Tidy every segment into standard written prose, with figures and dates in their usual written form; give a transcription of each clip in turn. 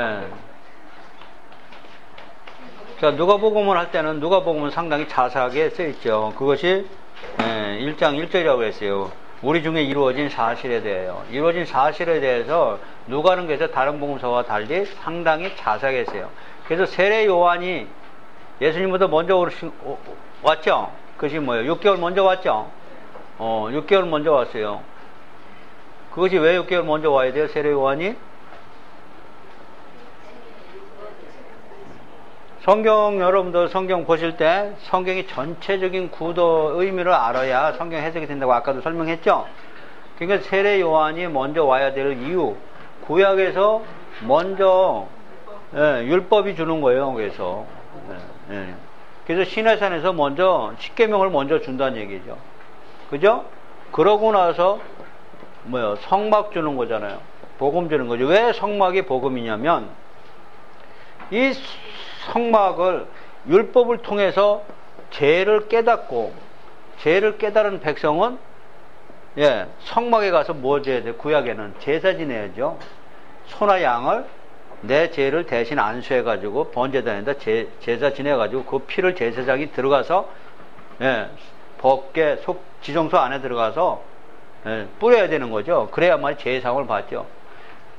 예. 자, 누가복음을 할 때는 누가복음은 상당히 자세하게 써있죠. 그것이 1장 1절이라고 했어요. 우리 중에 이루어진 사실에 대해요. 이루어진 사실에 대해서 누가는 그래서 다른 복음서와 달리 상당히 자세하게 했어요. 그래서 세례 요한이 예수님보다 먼저 왔죠. 그것이 뭐예요? 6개월 먼저 왔죠. 6개월 먼저 왔어요. 그것이 왜 6개월 먼저 와야 돼요? 세례 요한이? 성경, 여러분들 성경 보실 때 성경의 전체적인 구도 의미를 알아야 성경 해석이 된다고 아까도 설명했죠. 그러니까 세례 요한이 먼저 와야 될 이유, 구약에서 먼저 율법이 주는 거예요. 그래서 시내산에서 먼저 십계명을 먼저 준다는 얘기죠. 그죠? 그러고 나서 성막 주는 거잖아요. 복음 주는 거죠. 왜 성막이 복음이냐면 이 성막을 율법을 통해서 죄를 깨닫고 죄를 깨달은 백성은 성막에 가서 뭐 줘야 돼? 구약에는 제사 지내야죠. 소나 양을 내 죄를 대신 안수해가지고 번제단에다 제사 지내가지고 그 피를 제사장이 들어가서 법궤 지정소 안에 들어가서 뿌려야 되는 거죠. 그래야만 제상을 받죠.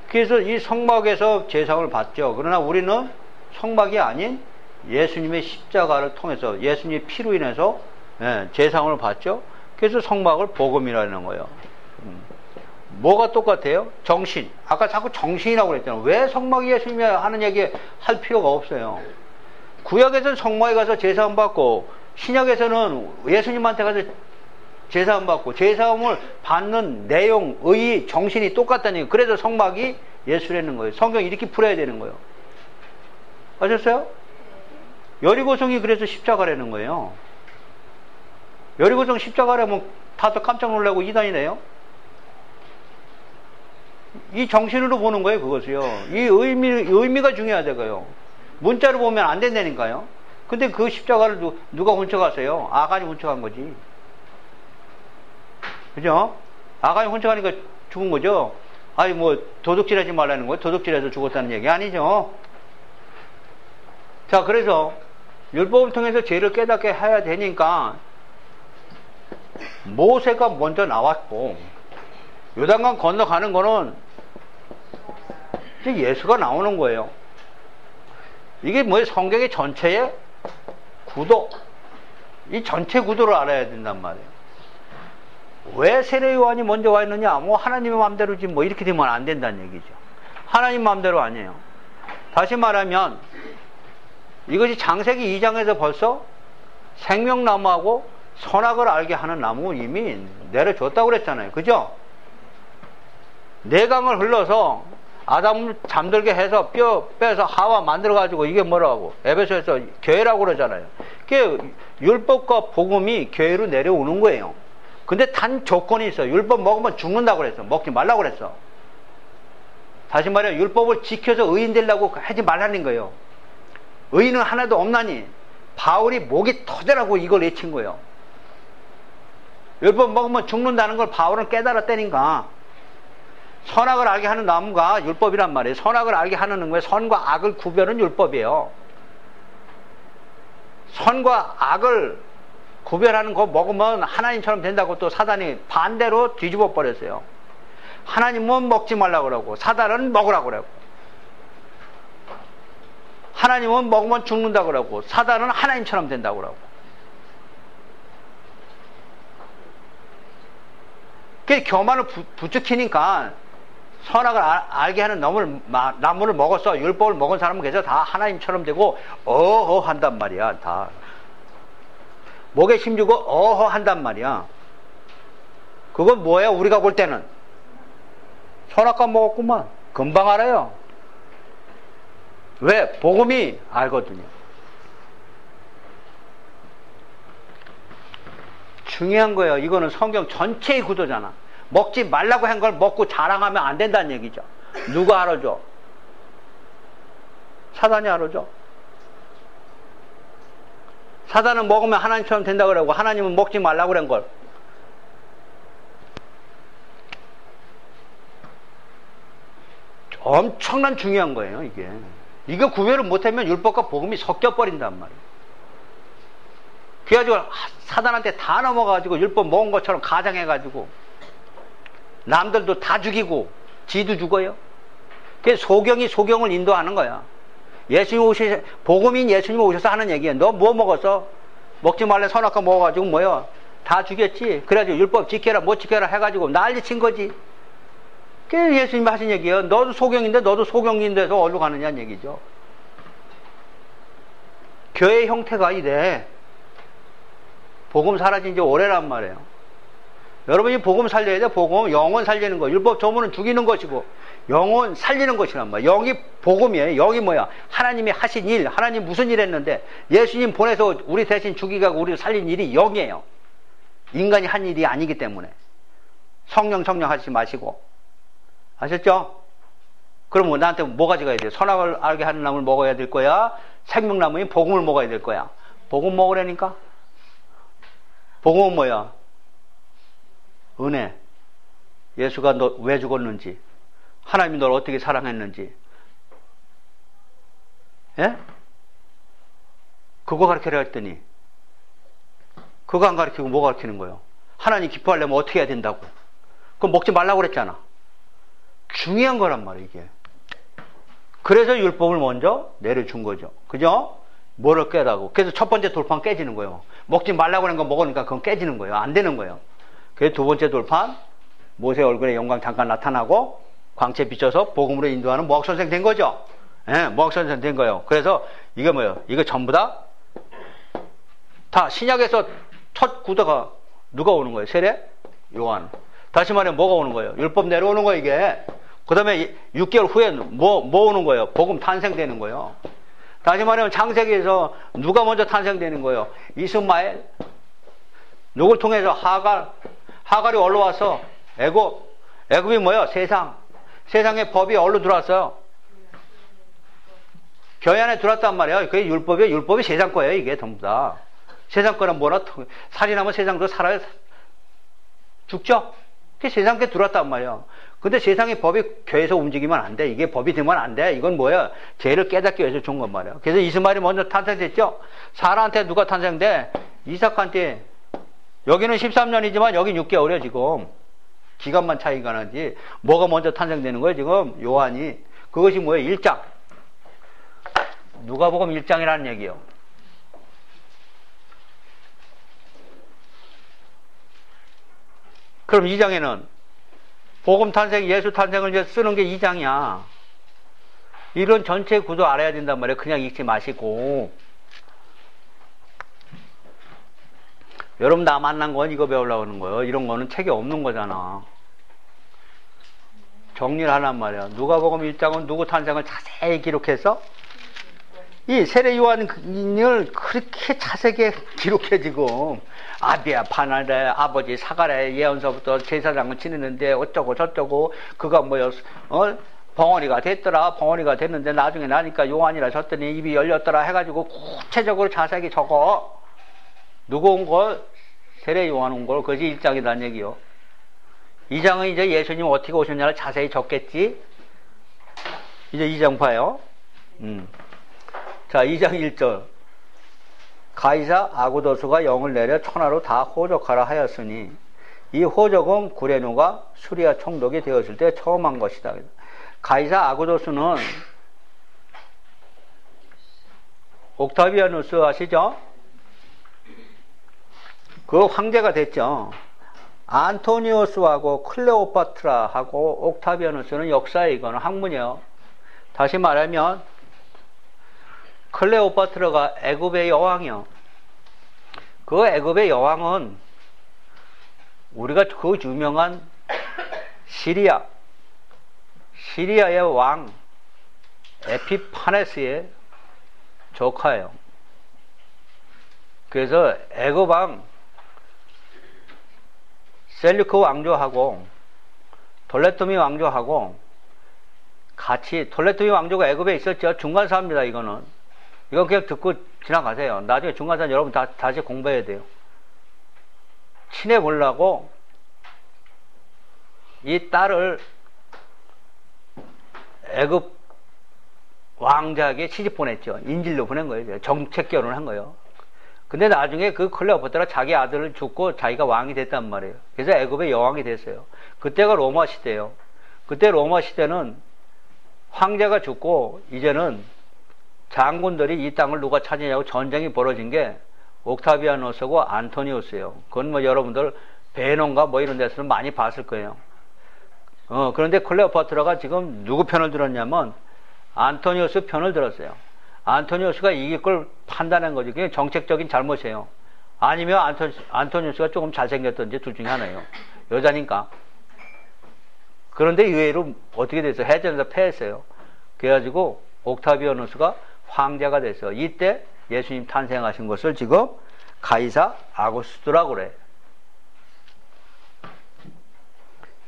그래서 이 성막에서 제상을 받죠. 그러나 우리는 성막이 아닌 예수님의 십자가를 통해서 예수님의 피로 인해서 제상을 받죠. 그래서 성막을 복음이라는 거예요. 뭐가 똑같아요? 정신. 아까 자꾸 정신이라고 그랬잖아요. 왜 성막이 예수님이 하는 얘기 할 필요가 없어요. 구약에서는 성막에 가서 제사함 받고 신약에서는 예수님한테 가서 제사함 받고 제사함을 받는 내용, 의, 정신이 똑같다는 얘기예요. 그래서 성막이 예수라는 거예요. 성경 이렇게 풀어야 되는 거예요. 아셨어요? 여리고성이 그래서 십자가라는 거예요. 여리고성 십자가라면 다들 깜짝 놀라고 이단이네요. 이 정신으로 보는 거예요, 그것이요. 이 의미가 중요하다고요. 문자로 보면 안 된다니까요. 근데 그 십자가를 누가 훔쳐갔어요? 아간이 훔쳐간 거지. 그죠? 아간이 훔쳐가니까 죽은 거죠? 아니, 도둑질하지 말라는 거예요? 도둑질해서 죽었다는 얘기 아니죠? 자, 그래서 율법을 통해서 죄를 깨닫게 해야 되니까 모세가 먼저 나왔고 요단강 건너가는 거는 이제 예수가 나오는 거예요. 이게 뭐예요? 성경의 전체의 구도, 이 전체 구도를 알아야 된단 말이에요. 왜 세례 요한이 먼저 와 있느냐? 하나님의 마음대로지 이렇게 되면 안 된다는 얘기죠. 하나님 마음대로 아니에요. 다시 말하면 이것이 창세기 2장에서 벌써 생명나무하고 선악을 알게 하는 나무 이미 내려줬다고 그랬잖아요. 그죠? 내강을 흘러서 아담을 잠들게 해서 뼈 빼서 하와 만들어가지고 이게 뭐라고? 에베소에서 교회라고 그러잖아요. 그게 율법과 복음이 교회로 내려오는 거예요. 근데 단 조건이 있어요. 율법 먹으면 죽는다고 그랬어. 먹지 말라고 그랬어. 다시 말해 율법을 지켜서 의인 되려고 하지 말라는 거예요. 의인은 하나도 없나니 바울이 목이 터져라고 이걸 외친 거예요. 율법 먹으면 죽는다는 걸 바울은 깨달았다니까. 선악을 알게 하는 나무가 율법이란 말이에요. 선악을 알게 하는 거예요. 선과 악을 구별은 율법이에요. 선과 악을 구별하는 거 먹으면 하나님처럼 된다고 또 사단이 반대로 뒤집어 버렸어요. 하나님은 먹지 말라고 그러고 사단은 먹으라고 그러고 하나님은 먹으면 죽는다고 그러고 사단은 하나님처럼 된다고 그러고 그 교만을 부추기니까 선악을 알게 하는 나무를 먹었어. 율법을 먹은 사람은 그래서 다 하나님처럼 되고 어허 한단 말이야. 다 목에 힘주고 어허 한단 말이야. 그건 뭐예요? 우리가 볼 때는 선악과 먹었구만. 금방 알아요. 왜? 복음이 알거든요. 중요한 거예요. 이거는 성경 전체의 구도잖아. 먹지 말라고 한 걸 먹고 자랑하면 안 된다는 얘기죠. 누가 알아줘? 사단이 알아줘. 사단은 먹으면 하나님처럼 된다고 그러고 하나님은 먹지 말라고 그런 걸. 엄청난 중요한 거예요, 이게. 이거 구별을 못하면 율법과 복음이 섞여버린단 말이에요. 그래가지고 사단한테 다 넘어가가지고 율법 먹은 것처럼 가장해가지고 남들도 다 죽이고 지도 죽어요. 그래서 소경이 소경을 인도하는 거야. 예수님 복음인 예수님 오셔서 하는 얘기야. 너 뭐 먹었어? 먹지 말래 선악과 먹어가지고 뭐야? 다 죽였지. 그래가지고 율법 지켜라 못 지켜라 해가지고 난리친 거지. 그래서 예수님이 하신 얘기예요. 너도 소경인데 너도 소경인데서 어디로 가느냐는 얘기죠. 교회 형태가 이래. 복음 사라진 지 오래란 말이에요. 여러분이 복음 살려야 돼. 복음 영혼 살리는 거. 율법 조문은 죽이는 것이고 영혼 살리는 것이란 말이에요. 영이 복음이에요. 영이 뭐야? 하나님이 하신 일. 하나님 무슨 일 했는데 예수님 보내서 우리 대신 죽이고 우리를 살린 일이 영이에요. 인간이 한 일이 아니기 때문에 성령 하지 마시고. 아셨죠? 그럼 뭐 나한테 뭐 가져가야 돼? 선악을 알게 하는 나무를 먹어야 될 거야? 생명나무인 복음을 먹어야 될 거야? 복음 먹으라니까? 복음은 뭐야? 은혜. 예수가 너 왜 죽었는지, 하나님이 널 어떻게 사랑했는지, 예? 그거 가르쳐라 했더니 그거 안 가르치고 뭐 가르치는 거예요? 하나님 기뻐하려면 어떻게 해야 된다고? 그럼 먹지 말라고 그랬잖아. 중요한 거란 말이에요, 이게. 그래서 율법을 먼저 내려준 거죠. 그죠? 뭐를 깨라고. 그래서 첫 번째 돌판 깨지는 거예요. 먹지 말라고 하는 거 먹으니까 그건 깨지는 거예요. 안 되는 거예요. 그래서 두 번째 돌판, 모세 얼굴에 영광 잠깐 나타나고 광채 비춰서 복음으로 인도하는 무학선생 된 거죠. 예, 무학선생 된 거예요. 그래서 이게 뭐예요? 이거 전부 다 신약에서 첫 구도가 누가 오는 거예요? 세례? 요한. 다시 말하면 뭐가 오는 거예요? 율법 내려오는 거예요, 이게. 그 다음에 6개월 후에 뭐 오는 거예요? 복음 탄생되는 거예요. 다시 말하면 창세기에서 누가 먼저 탄생되는 거예요? 이스마엘. 누굴 통해서 하갈이 올라와서 애굽이 뭐예요? 세상의 법이 어디로 들어왔어요? 교회 안에 들어왔단 말이에요. 그게 율법이 세상 거예요, 이게 전부 다. 세상 거는 뭐라, 살인하면 세상도 살아요. 죽죠? 그게 세상 게 들어왔단 말이에요. 근데 세상의 법이 교회에서 움직이면 안 돼. 이게 법이 되면 안 돼. 이건 뭐야? 죄를 깨닫기 위해서 준 건 말이에요. 그래서 이스마엘이 먼저 탄생됐죠? 사라한테 누가 탄생돼? 이삭한테. 여기는 13년이지만 여긴 6개월이에요, 지금. 기간만 차이가 나지. 뭐가 먼저 탄생되는 거예요, 지금? 요한이. 그것이 뭐예요? 1장. 누가복음 1장이라는 얘기예요. 그럼 2장에는 복음 탄생, 예수 탄생을 이제 쓰는 게 2장이야. 이런 전체 구조 알아야 된단 말이에요. 그냥 읽지 마시고. 여러분 나 만난 건 이거 배우려고 하는 거예요. 이런 거는 책에 없는 거잖아. 정리를 하란 말이야. 누가복음 1장은 누구 탄생을 자세히 기록해서 이 세례 요한을 그렇게 자세하게 기록해 지금. 아비야 파나래 아버지 사가래 예언서부터 제사장을 지내는데 어쩌고 저쩌고 그가 뭐였 벙어리가 됐더라. 벙어리가 됐는데 나중에 나니까 요한이라 졌더니 입이 열렸더라 해가지고 구체적으로 자세하게 적어. 누구 온 걸? 세례 요한 온 걸. 그것이 1장이라는 얘기요. 2장은 이제 예수님 어떻게 오셨냐를 자세히 적겠지. 이제 2장 봐요. 자, 2장 1절. 가이사 아구도스가 영을 내려 천하로 다 호적하라 하였으니 이 호적은 구레노가 수리아 총독이 되었을 때 처음 한 것이다. 가이사 아구도스는 옥타비아누스 아시죠? 그 황제가 됐죠. 안토니오스하고 클레오파트라하고 옥타비아누스는 역사에 이거는 학문이에요. 다시 말하면 클레오파트라가 애굽의 여왕이요. 그 애굽의 여왕은 우리가 그 유명한 시리아의 왕 에피파네스의 조카예요. 그래서 애굽 왕 셀류크 왕조하고 돌레토미 왕조하고 같이, 돌레토미 왕조가 애굽에 있었죠. 중간사입니다, 이거는. 이건 그냥 듣고 지나가세요. 나중에 중간사 여러분 다시 공부해야 돼요. 친해보려고 이 딸을 애굽 왕자에게 시집 보냈죠. 인질로 보낸 거예요. 정책 결혼을 한 거예요. 근데 나중에 그 클레오파트라 자기 아들을 죽고 자기가 왕이 됐단 말이에요. 그래서 애굽의 여왕이 됐어요. 그때가 로마 시대예요. 그때 로마 시대는 황제가 죽고 이제는 장군들이 이 땅을 누가 차지냐고 전쟁이 벌어진 게 옥타비아누스하고 안토니우스예요. 그건 뭐 여러분들 베논가 뭐 이런 데서는 많이 봤을 거예요. 그런데 클레오파트라가 지금 누구 편을 들었냐면 안토니우스 편을 들었어요. 안토니우스가 이길 걸 판단한 거죠. 그게 정책적인 잘못이에요. 아니면 안토니우스가 조금 잘생겼던지 둘 중에 하나예요. 여자니까. 그런데 의외로 어떻게 됐어요? 해전에서 패했어요. 그래가지고 옥타비아누스가 황제가 됐어요. 이때 예수님 탄생하신 것을 지금 가이사 아구스투라고 그래.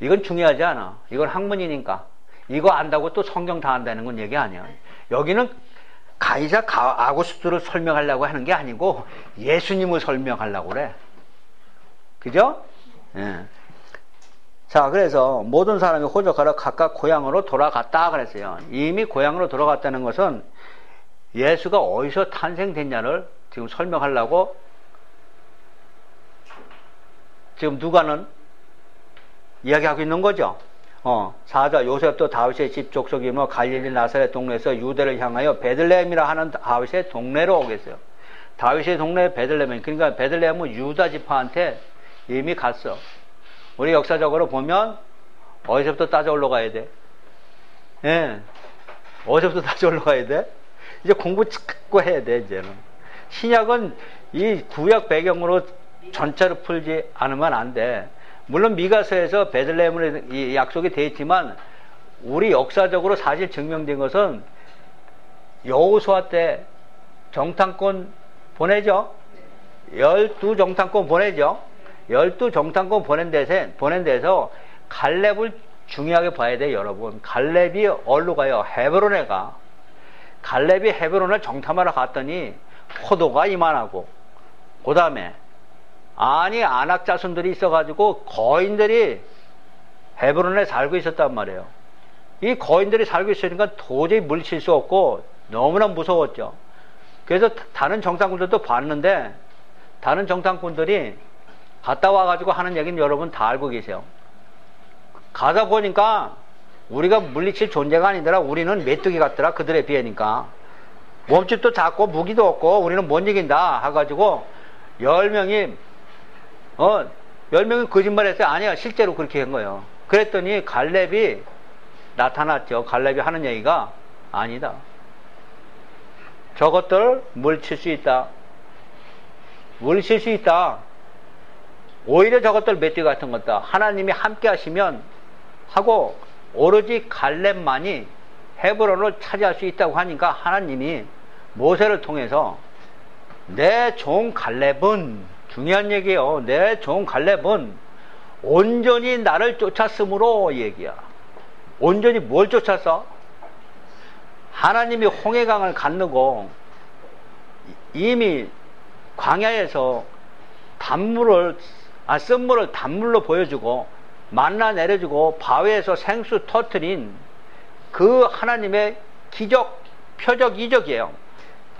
이건 중요하지 않아. 이건 학문이니까. 이거 안다고 또 성경 다 안다는 건 얘기 아니야. 여기는 가이사 아구스투를 설명하려고 하는 게 아니고 예수님을 설명하려고 그래. 그죠? 예. 자, 그래서 모든 사람이 호적하러 각각 고향으로 돌아갔다 그랬어요. 이미 고향으로 돌아갔다는 것은 예수가 어디서 탄생됐냐를 지금 설명하려고 지금 누가는 이야기하고 있는 거죠. 4절 요셉도 다윗의 집 족속이며 갈릴리 나사렛 동네에서 유대를 향하여 베들레헴이라 하는 다윗의 동네로 오겠어요. 다윗의 동네 베들레헴, 그러니까 베들레헴은 유다 지파한테 이미 갔어. 우리 역사적으로 보면 어디서부터 따져 올라가야 돼? 예. 어디서부터 따져 올라가야 돼? 이제 공부 찾고 해야 돼, 이제는. 신약은 이 구약 배경으로 전체를 풀지 않으면 안 돼. 물론 미가서에서 베들레헴으로 이 약속이 되어 있지만 우리 역사적으로 사실 증명된 것은 여호수아 때 정탐권 보내죠. 12정탐권 보내죠. 12정탐권 보낸 데서 갈렙을 중요하게 봐야 돼, 여러분. 갈렙이 어디로 가요? 헤브론에 가. 갈렙이 헤브론을 정탐하러 갔더니 포도가 이만하고, 그 다음에 아낙 자손들이 있어가지고 거인들이 헤브론에 살고 있었단 말이에요. 이 거인들이 살고 있으니까 도저히 물칠 수 없고 너무나 무서웠죠. 그래서 다른 정탐꾼들도 봤는데 다른 정탐꾼들이 갔다 와가지고 하는 얘기는 여러분 다 알고 계세요. 가다 보니까 우리가 물리칠 존재가 아니더라. 우리는 메뚜기 같더라. 그들에 비하니까. 몸집도 작고 무기도 없고 우리는 못 이긴다 해가지고 10명이 거짓말했어요. 아니야, 실제로 그렇게 한 거예요. 그랬더니 갈렙이 나타났죠. 갈렙이 하는 얘기가 아니다. 저것들을 물칠 수 있다. 물칠 수 있다. 오히려 저것들 메뚜기 같은 것다. 하나님이 함께 하시면 하고 오로지 갈렙만이 헤브론을 차지할 수 있다고 하니까 하나님이 모세를 통해서 내 종 갈렙은, 중요한 얘기예요. 내 종 갈렙은 온전히 나를 쫓았으므로 얘기야. 온전히 뭘 쫓았어? 하나님이 홍해강을 건너고 이미 광야에서 쓴물을 단물로 보여주고 만나 내려주고 바위에서 생수 터트린 그 하나님의 기적, 표적, 이적이에요.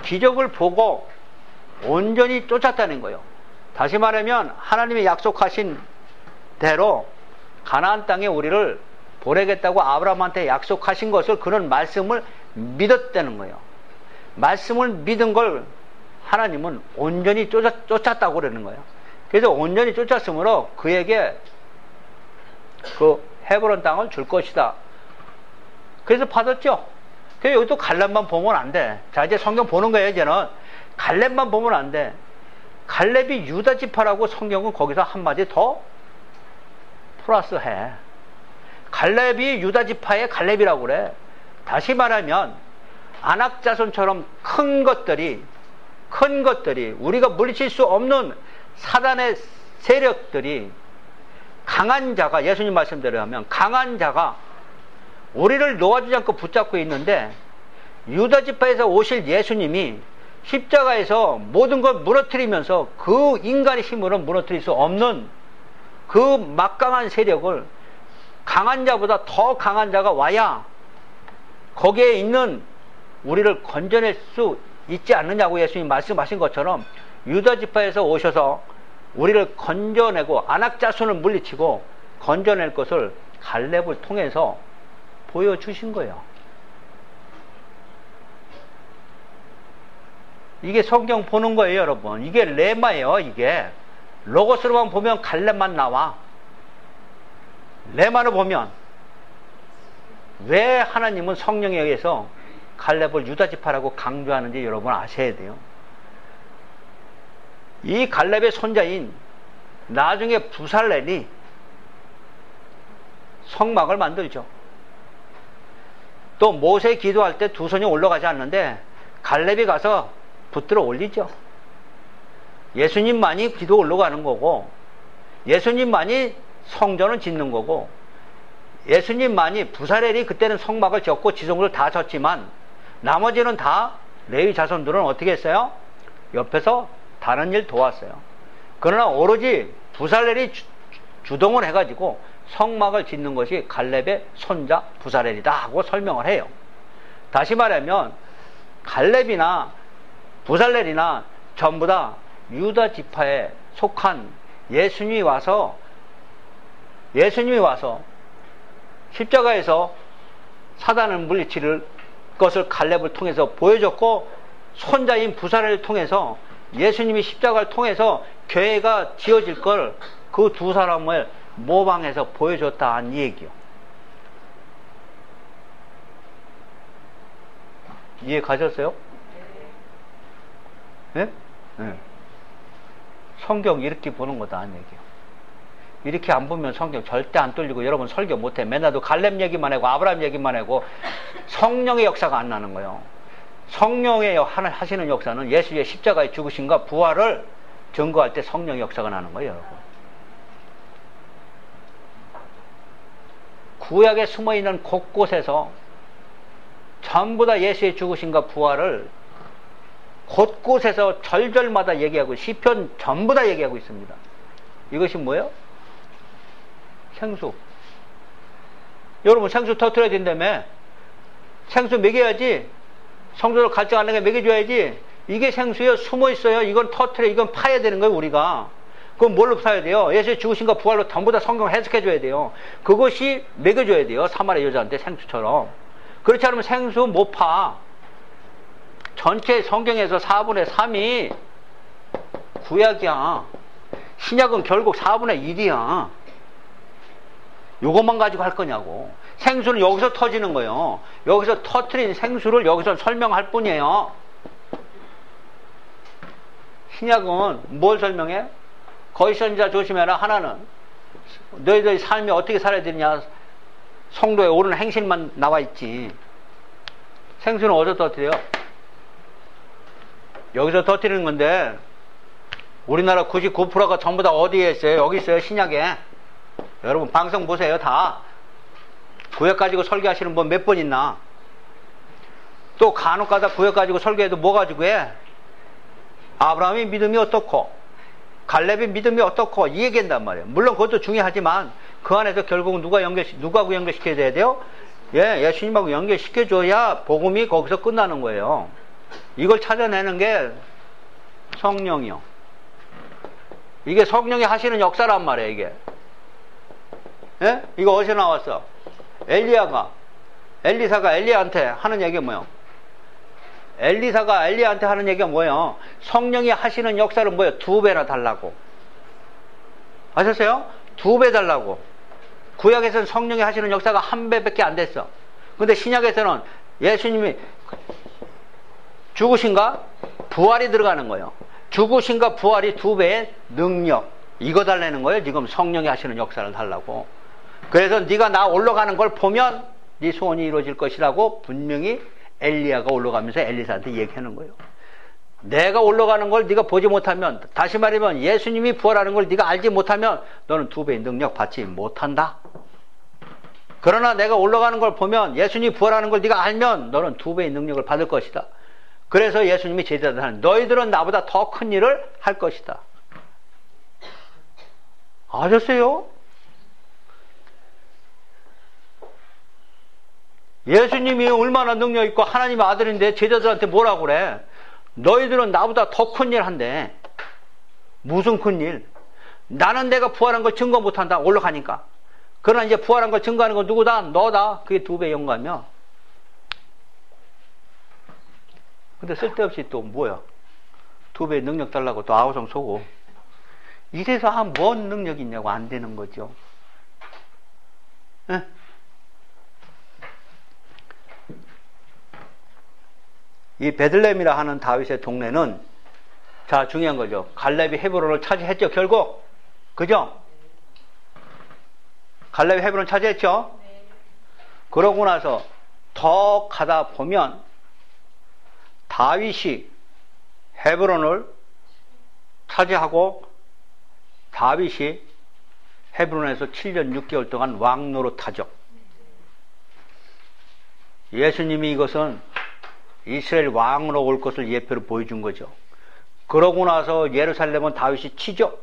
기적을 보고 온전히 쫓았다는 거예요. 다시 말하면 하나님이 약속하신 대로 가나안 땅에 우리를 보내겠다고 아브라함한테 약속하신 것을, 그런 말씀을 믿었다는 거예요. 말씀을 믿은 걸 하나님은 온전히 쫓았다고 그러는 거예요. 그래서 온전히 쫓았으므로 그에게 그 헤브론 땅을 줄 것이다. 그래서 받았죠. 그래서 여기 또 갈렙만 보면 안 돼. 자, 이제 성경 보는 거예요, 이제는. 갈렙만 보면 안 돼. 갈렙이 유다 지파라고 성경은 거기서 한마디 더 플러스 해. 갈렙이 유다 지파의 갈렙이라고 그래. 다시 말하면 아낙 자손처럼 큰 것들이 우리가 물리칠 수 없는 사단의 세력들이, 강한 자가, 예수님 말씀대로 하면 강한 자가 우리를 놓아주지 않고 붙잡고 있는데, 유다 지파에서 오실 예수님이 십자가에서 모든 걸 무너뜨리면서 그 인간의 힘으로 무너뜨릴 수 없는 그 막강한 세력을 강한 자보다 더 강한 자가 와야 거기에 있는 우리를 건져낼 수 있지 않느냐고 예수님 말씀하신 것처럼 유다 지파에서 오셔서 우리를 건져내고 안악 자손을 물리치고 건져낼 것을 갈렙을 통해서 보여주신 거예요. 이게 성경 보는 거예요, 여러분. 이게 레마예요, 이게. 로고스로만 보면 갈렙만 나와. 레마로 보면 왜 하나님은 성령에 의해서 갈렙을 유다 지파라고 강조하는지 여러분 아셔야 돼요. 이 갈렙의 손자인 나중에 부살렐이 성막을 만들죠. 또 모세 기도할 때 두 손이 올라가지 않는데 갈렙이 가서 붙들어 올리죠. 예수님만이 기도 올라가는 거고, 예수님만이 성전을 짓는 거고, 예수님만이 부살렐이 그때는 성막을 졌고 지성을 다 졌지만 나머지는 다 레위 자손들은 어떻게 했어요? 옆에서 다른 일 도왔어요. 그러나 오로지 부살렐이 주동을 해가지고 성막을 짓는 것이 갈렙의 손자 부살렐이다 하고 설명을 해요. 다시 말하면 갈렙이나 부살렐이나 전부 다 유다 지파에 속한 예수님이 와서 십자가에서 사단을 물리칠 것을 갈렙을 통해서 보여줬고, 손자인 부살렐을 통해서 예수님이 십자가를 통해서 교회가 지어질 걸 그 두 사람을 모방해서 보여줬다는 얘기요. 이해 가셨어요? 네? 네. 성경 이렇게 보는 거다 하는 얘기요. 이렇게 안 보면 성경 절대 안 뚫리고 여러분 설교 못해. 맨날도 갈렙 얘기만 하고 아브라함 얘기만 하고 성령의 역사가 안 나는 거예요. 성령의 하시는 역사는 예수의 십자가의 죽으심과 부활을 증거할 때 성령의 역사가 나는 거예요, 여러분. 구약에 숨어있는 곳곳에서 전부 다 예수의 죽으심과 부활을 곳곳에서 절절마다 얘기하고, 시편 전부 다 얘기하고 있습니다. 이것이 뭐예요? 생수. 여러분 생수 터뜨려야 된다며. 생수 먹여야지. 성도들 갈증 안 나게 먹여줘야지. 이게 생수예요. 숨어있어요. 이건 터뜨려. 이건 파야 되는 거예요, 우리가. 그럼 뭘로 파야 돼요? 예수의 죽으심과 부활로 전부 다 성경 해석해줘야 돼요. 그것이 먹여줘야 돼요. 사마리아 여자한테 생수처럼. 그렇지 않으면 생수 못 파. 전체 성경에서 4분의 3이 구약이야. 신약은 결국 4분의 1이야. 요것만 가지고 할 거냐고. 생수는 여기서 터지는 거예요. 여기서 터트린 생수를 여기서 설명할 뿐이에요. 신약은 뭘 설명해? 거짓 선지자 조심해라. 하나는 너희들의 삶이 어떻게 살아야 되느냐, 성도의 옳은 행실만 나와 있지. 생수는 어디서 터뜨려요? 여기서 터뜨리는 건데, 우리나라 99%가 전부 다 어디에 있어요? 여기 있어요, 신약에. 여러분 방송 보세요. 다 구약 가지고 설교하시는 분 몇 번 있나? 또 간혹 가다 구약 가지고 설교해도 뭐 가지고 해? 아브라함의 믿음이 어떻고 갈렙의 믿음이 어떻고 이 얘기한단 말이에요. 물론 그것도 중요하지만 그 안에서 결국은 누구하고 연결시켜야 돼요? 예수님하고 연결시켜줘야 복음이 거기서 끝나는 거예요. 이걸 찾아내는 게 성령이요. 이게 성령이 하시는 역사란 말이에요, 이게. 예? 이거 어디서 나왔어? 엘리사가 엘리야한테 하는 얘기가 뭐예요? 엘리사가 엘리야한테 하는 얘기가 뭐예요? 성령이 하시는 역사를 뭐예요? 2배나 달라고. 아셨어요? 2배 달라고. 구약에서는 성령이 하시는 역사가 1배밖에 안 됐어. 근데 신약에서는 예수님이 죽으신가 부활이 들어가는 거예요. 죽으신가 부활이 2배의 능력. 이거 달라는 거예요. 지금 성령이 하시는 역사를 달라고. 그래서 네가 나 올라가는 걸 보면 네 소원이 이루어질 것이라고 분명히 엘리야가 올라가면서 엘리사한테 얘기하는 거예요. 내가 올라가는 걸 네가 보지 못하면, 다시 말하면 예수님이 부활하는 걸 네가 알지 못하면 너는 2배의 능력 받지 못한다. 그러나 내가 올라가는 걸 보면, 예수님이 부활하는 걸 네가 알면 너는 2배의 능력을 받을 것이다. 그래서 예수님이 제자들 하는, 너희들은 나보다 더 큰 일을 할 것이다. 아셨어요? 예수님이 얼마나 능력 있고 하나님의 아들인데 제자들한테 뭐라고 그래? 너희들은 나보다 더 큰 일 한대. 무슨 큰 일? 나는 내가 부활한 걸 증거 못한다. 올라가니까. 그러나 이제 부활한 걸 증거하는 건 누구다? 너다. 그게 2배 영광이야. 근데 쓸데없이 또 뭐야? 2배 능력 달라고 또 아우성 쏘고. 이래서 뭔 능력이 있냐고 안 되는 거죠. 에? 이 베들레헴이라 하는 다윗의 동네는 자 중요한 거죠. 갈렙이 헤브론을 차지했죠. 결국 그죠? 갈렙이 헤브론을 차지했죠. 그러고 나서 더 가다 보면 다윗이 헤브론을 차지하고 다윗이 헤브론에서 7년 6개월 동안 왕 노릇하죠. 예수님이 이것은 이스라엘 왕으로 올 것을 예표로 보여준 거죠. 그러고 나서 예루살렘은 다윗이 치죠.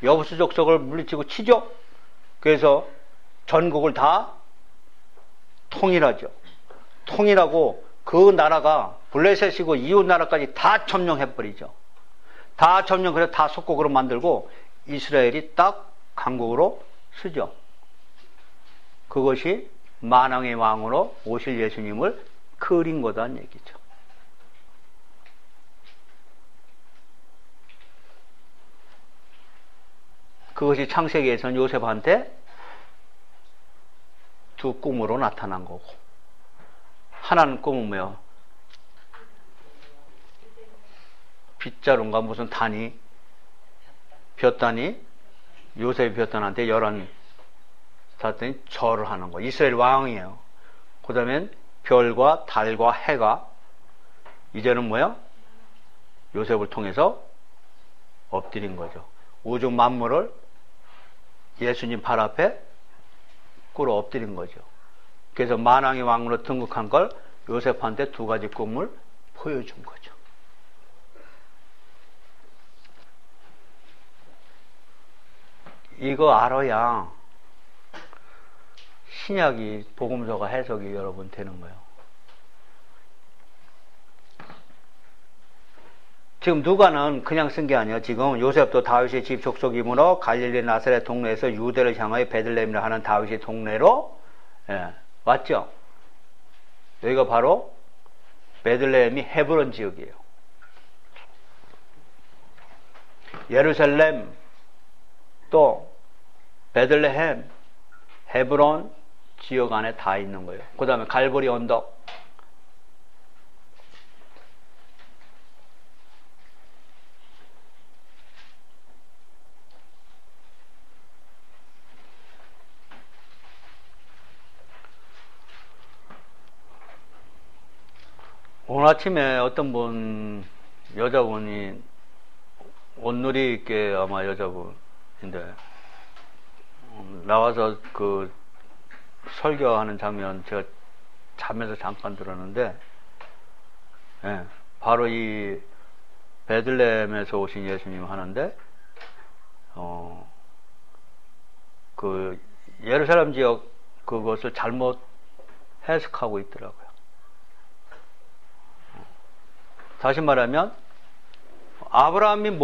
여부수 족속을 물리치고 치죠. 그래서 전국을 다 통일하죠. 통일하고 그 나라가 블레셋이고 이웃 나라까지 다 점령해버리죠. 다 점령, 그래서 다 속국으로 만들고 이스라엘이 딱 강국으로 쓰죠. 그것이 만왕의 왕으로 오실 예수님을 그린 거다는 얘기죠. 그것이 창세기에서는 요셉한테 2 꿈으로 나타난 거고, 하나는 꿈은 뭐예요? 빗자루인가 무슨 단이 볕단이 요셉이 볕단한테 샀더니 절을 하는 거. 이스라엘 왕이에요. 그 다음엔 별과 달과 해가 이제는 뭐야? 요셉을 통해서 엎드린 거죠. 우주 만물을 예수님 발 앞에 꿇어 엎드린 거죠. 그래서 만왕의 왕으로 등극한 걸 요셉한테 2가지 꿈을 보여준 거죠. 이거 알아야 신약이 복음서가 해석이 여러분 되는 거예요. 지금 누가는 그냥 쓴 게 아니에요. 지금 요셉도 다윗의 집 족속이므로 갈릴리 나사렛 동네에서 유대를 향하여 베들레헴이라 하는 다윗의 동네로 왔죠. 여기가 바로 베들레헴이 헤브론 지역이에요. 예루살렘 또 베들레헴 헤브론 지역 안에 다 있는 거예요. 그 다음에 갈보리 언덕, 오늘 아침에 어떤 여자분이 온누리 있게 아마 여자분인데 나와서 그 설교하는 장면 제가 잠에서 잠깐 들었는데, 바로 이 베들레헴에서 오신 예수님 하는데, 그 예루살렘 지역 그것을 잘못 해석하고 있더라고요. 다시 말하면 아브라함이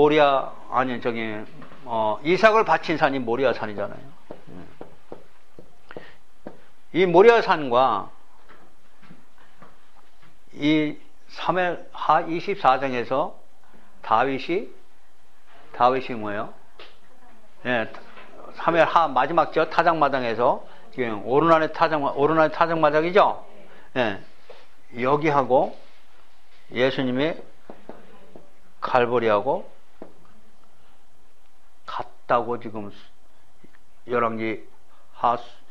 이삭을 바친 산이 모리아 산이잖아요. 이 모리아 산과 이 사무엘하 24장에서 다윗이 뭐예요? 사무엘하 마지막 저 타작마당에서 지금 오르난의 타작마당이죠? 여기하고 예수님의 갈보리하고 같다고 지금 열왕기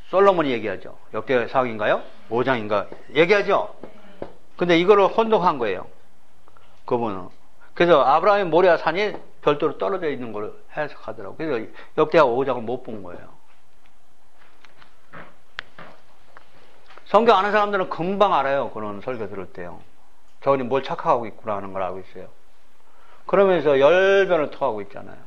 솔로몬이 얘기하죠. 역대사항인가요? 5장인가 얘기하죠. 근데 이거를 혼동한 거예요, 그분은. 그래서 아브라함의 모리아 산이 별도로 떨어져 있는 걸 해석하더라고요. 그래서 역대하 5장을 못 본 거예요. 성경 아는 사람들은 금방 알아요. 그런 설교 들을 때요. 저분이 뭘 착각하고 있구나 하는 걸 알고 있어요. 그러면서 열변을 토하고 있잖아요.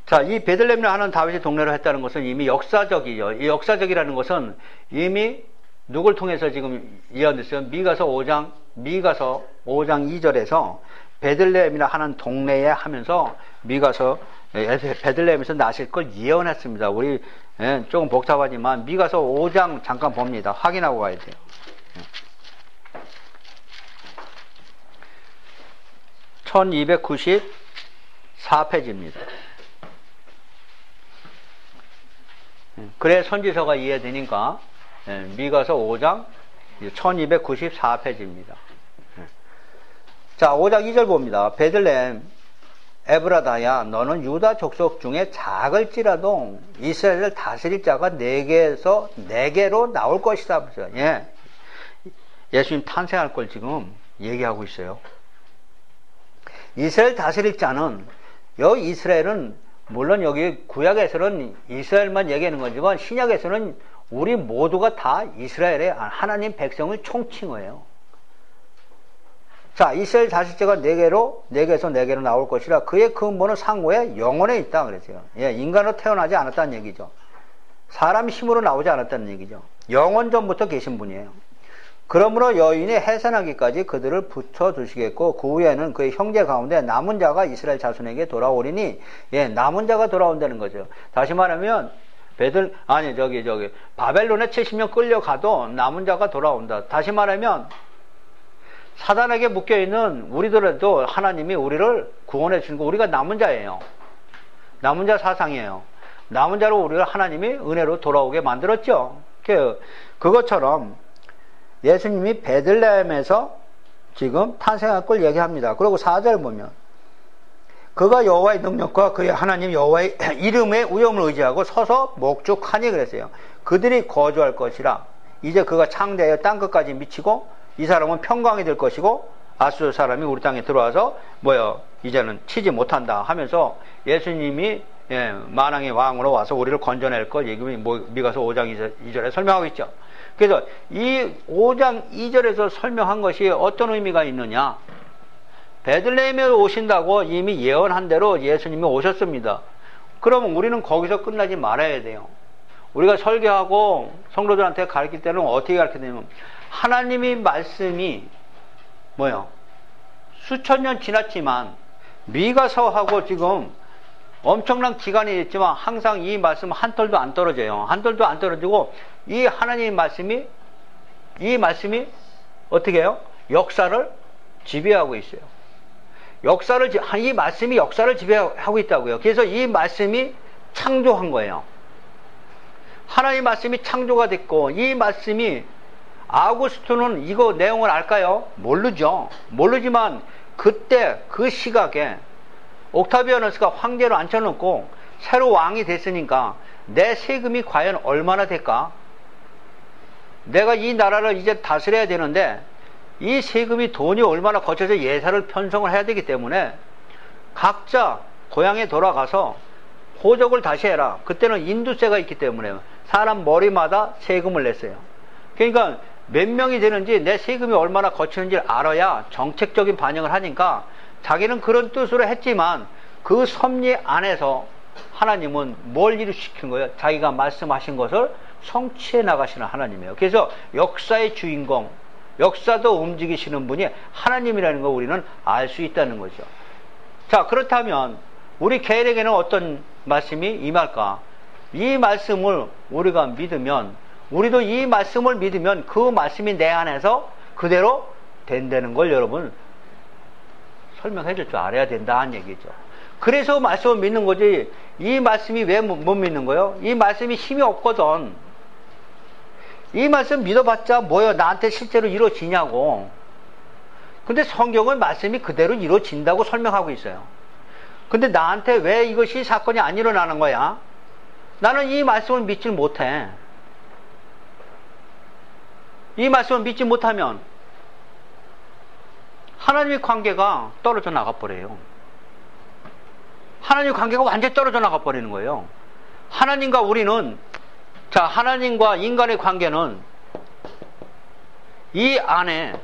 자, 이 베들레헴이라 하는 다윗의 동네로 했다는 것은 이미 역사적이죠. 이 역사적이라는 것은 이미 누굴 통해서 지금 예언됐어요? 미가서 5장 2절에서 베들레헴이라 하는 동네에 하면서 미가서 베들레헴에서 나실 걸 예언했습니다. 우리 조금 복잡하지만 미가서 5장 잠깐 봅니다. 확인하고 가야 돼요. 1294페이지입니다. 그래 선지서가 이해되니까 미가서 5장 1294페이지입니다. 자, 5장 2절 봅니다. 베들레헴 에브라다야, 너는 유다 족속 중에 작을지라도 이스라엘을 다스릴 자가 내게로 나올 것이다. 예. 예수님 탄생할 걸 지금 얘기하고 있어요. 이스라엘 다스릴 자는, 여기 이스라엘은 물론 여기 구약에서는 이스라엘만 얘기하는 거지만 신약에서는 우리 모두가 다 이스라엘의 하나님 백성을 총칭해요. 자, 이스라엘 다스릴자가 내게서 내게로 나올 것이라. 그의 근본은 상고에 영원에 있다 그랬어요. 예, 인간으로 태어나지 않았다는 얘기죠. 사람 힘으로 나오지 않았다는 얘기죠. 영원 전부터 계신 분이에요. 그러므로 여인이 해산하기까지 그들을 붙여두시겠고 그 후에는 그의 형제 가운데 남은 자가 이스라엘 자손에게 돌아오리니, 예, 남은 자가 돌아온다는 거죠. 다시 말하면 바벨론에 70년 끌려가도 남은 자가 돌아온다. 다시 말하면 사단에게 묶여있는 우리들도 하나님이 우리를 구원해 주신 거, 우리가 남은 자예요. 남은 자 사상이에요. 남은 자로 우리를 하나님이 은혜로 돌아오게 만들었죠. 그것처럼 예수님이 베들레헴에서 지금 탄생할 걸 얘기합니다. 그리고 4절 보면 그가 여호와의 능력과 그의 하나님 여호와의 이름의 위엄을 의지하고 서서 목축하니 그랬어요. 그들이 거주할 것이라. 이제 그가 창대하여 땅끝까지 미치고 이 사람은 평강이 될 것이고 아수르 사람이 우리 땅에 들어와서 이제는 치지 못한다 하면서 예수님이 만왕의 왕으로 와서 우리를 건져낼 것 얘기 미가서 5장 2절에 설명하고 있죠. 그래서 이 5장 2절에서 설명한 것이 어떤 의미가 있느냐? 베들레헴에 오신다고 이미 예언한 대로 예수님이 오셨습니다. 그러면 우리는 거기서 끝나지 말아야 돼요. 우리가 설교하고 성도들한테 가르칠 때는 어떻게 가르쳐야 되냐면 하나님의 말씀이 수천 년 지났지만 미가서하고 지금 엄청난 기간이 있지만 항상 이 말씀 한 털도 안 떨어져요. 한 털도 안 떨어지고 이 하나님의 말씀이 어떻게 해요? 역사를 지배하고 있어요. 이 말씀이 역사를 지배하고 있다고요. 그래서 이 말씀이 창조한 거예요. 하나님의 말씀이 창조가 됐고 이 말씀이 아우구스토는 이거 내용을 알까요? 모르죠. 모르지만 그때 그 시각에 옥타비아누스가 황제로 앉혀놓고 새로 왕이 됐으니까 내 세금이 과연 얼마나 될까? 내가 이 나라를 이제 다스려야 되는데 이 세금이 돈이 얼마나 거쳐서 예산을 편성을 해야 되기 때문에 각자 고향에 돌아가서 호적을 다시 해라. 그때는 인두세가 있기 때문에 사람 머리마다 세금을 냈어요. 그러니까 몇 명이 되는지 내 세금이 얼마나 거치는지를 알아야 정책적인 반영을 하니까 자기는 그런 뜻으로 했지만 그 섭리 안에서 하나님은 뭘 이루시킨 거예요? 자기가 말씀하신 것을 성취해 나가시는 하나님이에요. 그래서 역사의 주인공, 역사도 움직이시는 분이 하나님이라는 걸 우리는 알 수 있다는 거죠. 자, 그렇다면 우리 개인에게는 어떤 말씀이 임할까? 이 말씀을 우리가 믿으면, 우리도 이 말씀을 믿으면 그 말씀이 내 안에서 그대로 된다는 걸 여러분 설명해 줄 줄 알아야 된다는 얘기죠. 그래서 말씀을 믿는 거지. 이 말씀이 왜 못 믿는 거예요? 이 말씀이 힘이 없거든. 이 말씀 믿어봤자 뭐예요? 나한테 실제로 이루어지냐고. 근데 성경은 말씀이 그대로 이루어진다고 설명하고 있어요. 근데 나한테 왜 이것이 사건이 안 일어나는 거야? 나는 이 말씀을 믿지 못해. 이 말씀을 믿지 못하면 하나님의 관계가 떨어져 나가버려요. 하나님의 관계가 완전히 떨어져 나가버리는 거예요. 하나님과 우리는, 자, 하나님과 인간의 관계는 이 안에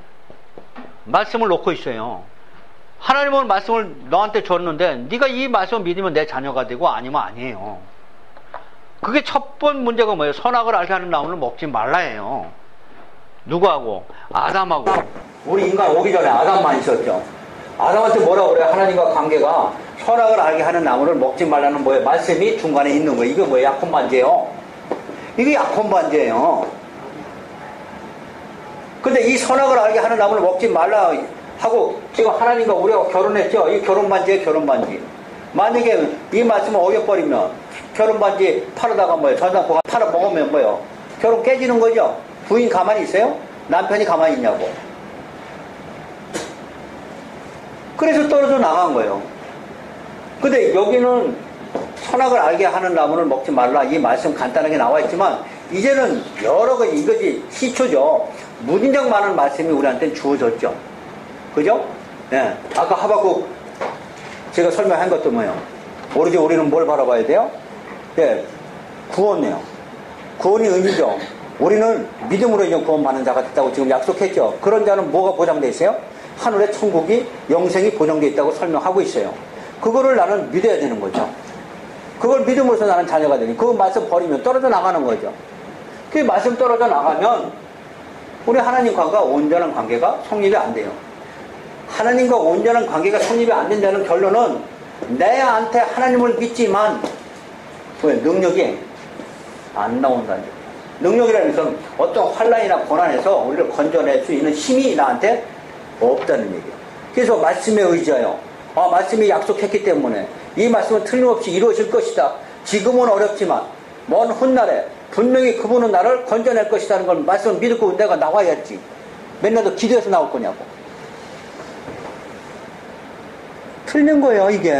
말씀을 놓고 있어요. 하나님은 말씀을 너한테 줬는데 네가 이 말씀을 믿으면 내 자녀가 되고 아니면 아니에요. 그게 첫 번 문제가 뭐예요? 선악을 알게 하는 나무를 먹지 말라예요. 누구하고? 아담하고. 우리 인간 오기 전에 아담만 있었죠. 아담한테 뭐라고 그래요? 하나님과 관계가 선악을 알게 하는 나무를 먹지 말라는 뭐예요? 말씀이 중간에 있는 거예요. 이게 뭐예요? 약혼 반지예요. 이게 약혼 반지예요. 근데 이 선악을 알게 하는 나무를 먹지 말라 하고 지금 하나님과 우리가 결혼했죠. 이 결혼 반지예요. 결혼 반지. 만약에 이 말씀을 어겨버리면 결혼 반지 팔아다가 뭐예요? 전당포가 팔아 먹으면 뭐예요? 결혼 깨지는 거죠. 부인 가만히 있어요? 남편이 가만히 있냐고. 그래서 떨어져 나간 거예요. 근데 여기는 선악을 알게 하는 나무를 먹지 말라 이 말씀 간단하게 나와 있지만 이제는 여러 가지 이것이 시초죠. 무진장 많은 말씀이 우리한테 주어졌죠. 그죠? 예. 아까 하박국 제가 설명한 것도 뭐예요? 오로지 우리는 뭘 바라봐야 돼요? 예. 구원이에요. 구원이 의미죠. 우리는 믿음으로 이제 구원받는 자가 됐다고 지금 약속했죠. 그런 자는 뭐가 보장되어 있어요? 하늘의 천국이 영생이 보장되어 있다고 설명하고 있어요. 그거를 나는 믿어야 되는 거죠. 그걸 믿음으로써 나는 자녀가 되니 그 말씀 버리면 떨어져 나가는 거죠. 그 말씀 떨어져 나가면 우리 하나님과 온전한 관계가 성립이 안 돼요. 하나님과 온전한 관계가 성립이 안 된다는 결론은 내한테 하나님을 믿지만 왜 능력이 안 나온다는 거예요. 능력이라는 것은 어떤 환난이나 고난에서 우리를 건져낼 수 있는 힘이 나한테 없다는 얘기예요. 그래서 말씀에 의지하여 말씀이 약속했기 때문에 이 말씀은 틀림없이 이루어질 것이다. 지금은 어렵지만 먼 훗날에 분명히 그분은 나를 건져낼 것이라는 걸 말씀을 믿고 내가 나와야지. 맨날 도 기도해서 나올 거냐고. 틀린 거예요. 이게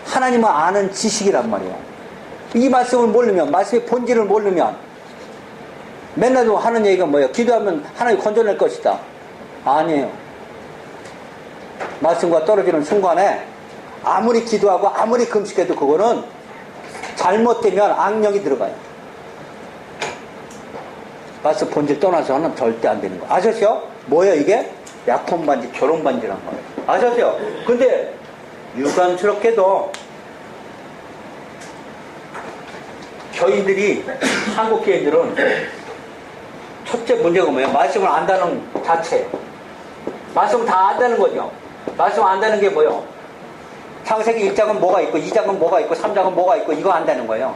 하나님을 아는 지식이란 말이에요. 이 말씀을 모르면 말씀의 본질을 모르면 맨날도 하는 얘기가 뭐예요? 기도하면 하나님 건져낼 것이다. 아니에요. 말씀과 떨어지는 순간에 아무리 기도하고 아무리 금식해도 그거는 잘못되면 악령이 들어가요. 말씀 본질 떠나서는 절대 안 되는 거. 아셨죠? 뭐예요 이게? 약혼 반지, 결혼 반지란 거예요. 아셨죠? 근데 유감스럽게도 교인들이 한국 교인들은 첫째 문제가 뭐예요? 말씀을 안다는 자체. 말씀을 다 안다는 거죠. 말씀 안다는 게 뭐예요? 창세기 1장은 뭐가 있고 2장은 뭐가 있고 3장은 뭐가 있고 이거 안다는 거예요.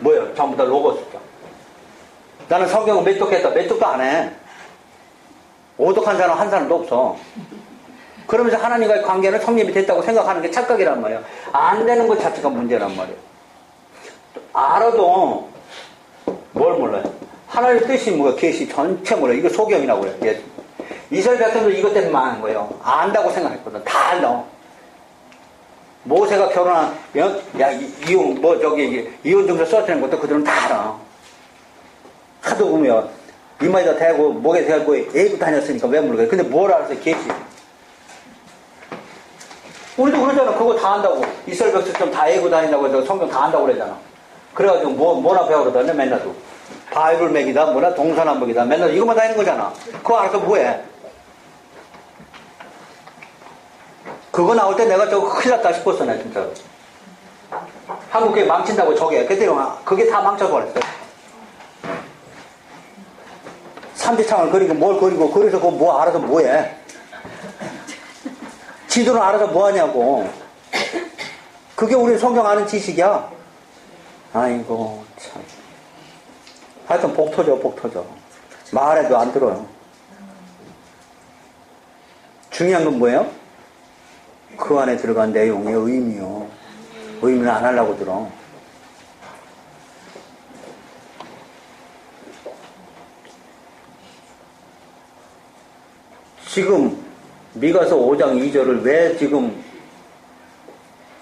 뭐예요? 전부 다 로고스죠. 나는 성경을 몇 독했다. 몇 독도 안 해. 오독한 사람 한 사람도 없어. 그러면서 하나님과의 관계는 성립이 됐다고 생각하는 게 착각이란 말이에요. 안 되는 것 자체가 문제란 말이에요. 알아도 뭘 몰라요? 하나님의 뜻이 뭐야? 계시 전체 몰라요. 이거 소경이라고 그래요. 예수. 이스라엘 백성도 이것 때문에 망한 거예요. 안다고 생각했거든. 다 알아. 모세가 결혼한 이혼 이혼 증서 써주는 것도 그들은 다 알아. 하도 보면 이마에다 대고 목에 대고 애고 다녔으니까 왜 모르겠어요. 근데 뭘 알아서 계시. 우리도 그러잖아. 그거 다 안다고. 이스라엘 백성처럼 다 애고 다닌다고 해서 성경 다 안다고 그러잖아. 그래가지고 뭐나 배우러다네 맨날도. 바이블 맥이다 뭐나 동서남북이다 맨날 이것만 다니는 거잖아. 그거 알아서 뭐해. 그거 나올 때 내가 저거 큰일 났다 싶었어 나 진짜. 한국교회 망친다고 저게. 그때 그게 다 망쳐버렸어요. 삼지창을 그리고 뭘 그리고 그래서 그거 뭐 알아서 뭐해. 지도는 알아서 뭐하냐고. 그게 우리 성경 아는 지식이야. 아이고 참. 하여튼 복 터져 복 터져. 말해도 안 들어요. 중요한 건 뭐예요? 그 안에 들어간 내용의 의미요. 의미는 안 하려고 들어. 지금 미가서 5장 2절을 왜 지금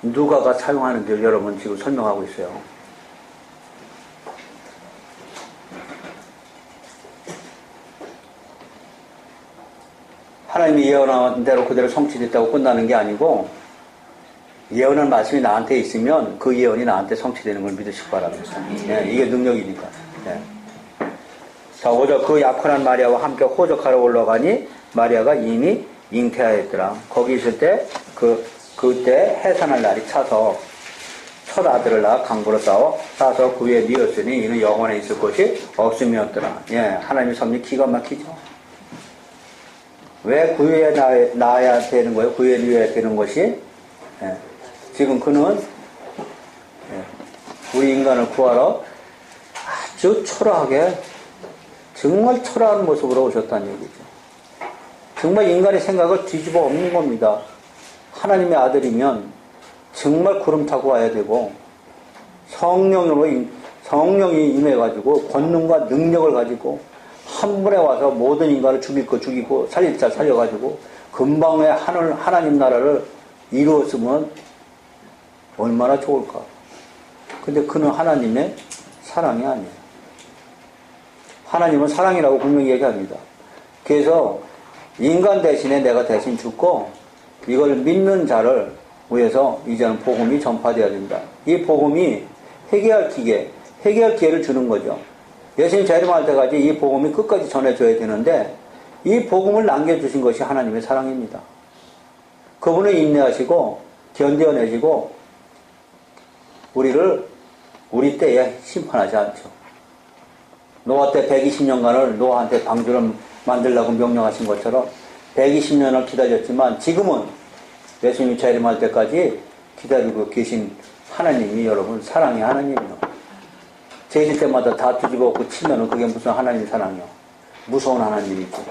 누가가 사용하는지 여러분 지금 설명하고 있어요. 하나님이 예언한 대로 그대로 성취됐다고 끝나는 게 아니고 예언한 말씀이 나한테 있으면 그 예언이 나한테 성취되는 걸 믿으시기 바랍니다. 예, 이게 능력이니까. 예. 자, 5절 그 약혼한 마리아와 함께 호적하러 올라가니 마리아가 이미 잉태하였더라. 거기 있을 때 그때 해산할 날이 차서 첫 아들을 낳아 강보로 싸서 그 위에 뉘었으니 이는 영원에 있을 것이 없음이었더라. 예, 하나님의 섭리 기가 막히죠. 왜 그 위에 낳아야 되는 거예요? 그 위에 뉘어야 되는 것이? 예, 지금 그는 우리 인간을 구하러 아주 초라하게 정말 초라한 모습으로 오셨다는 얘기죠. 정말 인간의 생각을 뒤집어 엎는 겁니다. 하나님의 아들이면 정말 구름 타고 와야 되고 성령이 임해가지고 권능과 능력을 가지고 한 번에 와서 모든 인간을 죽일 거 죽이고 살릴 자 살려가지고 금방에 하나님 나라를 이루었으면 얼마나 좋을까. 근데 그는 하나님의 사랑이 아니에요. 하나님은 사랑이라고 분명히 얘기합니다. 그래서 인간 대신에 내가 대신 죽고 이걸 믿는 자를 위해서 이제는 복음이 전파되어야 된다. 이 복음이 회개할 기회를 주는 거죠. 예수님 재림할 때까지 이 복음이 끝까지 전해져야 되는데 이 복음을 남겨주신 것이 하나님의 사랑입니다. 그분은 인내하시고 견뎌내시고 우리를 우리 때에 심판하지 않죠. 노아 때 120년간을 노아한테 방주를 만들라고 명령하신 것처럼 120년을 기다렸지만 지금은 예수님이 재림할 때까지 기다리고 계신 하나님이 여러분 사랑의 하나님이요. 제실 때마다 다 뒤집어 엎고 치면은 그게 무슨 하나님 사랑이요. 무서운 하나님이죠.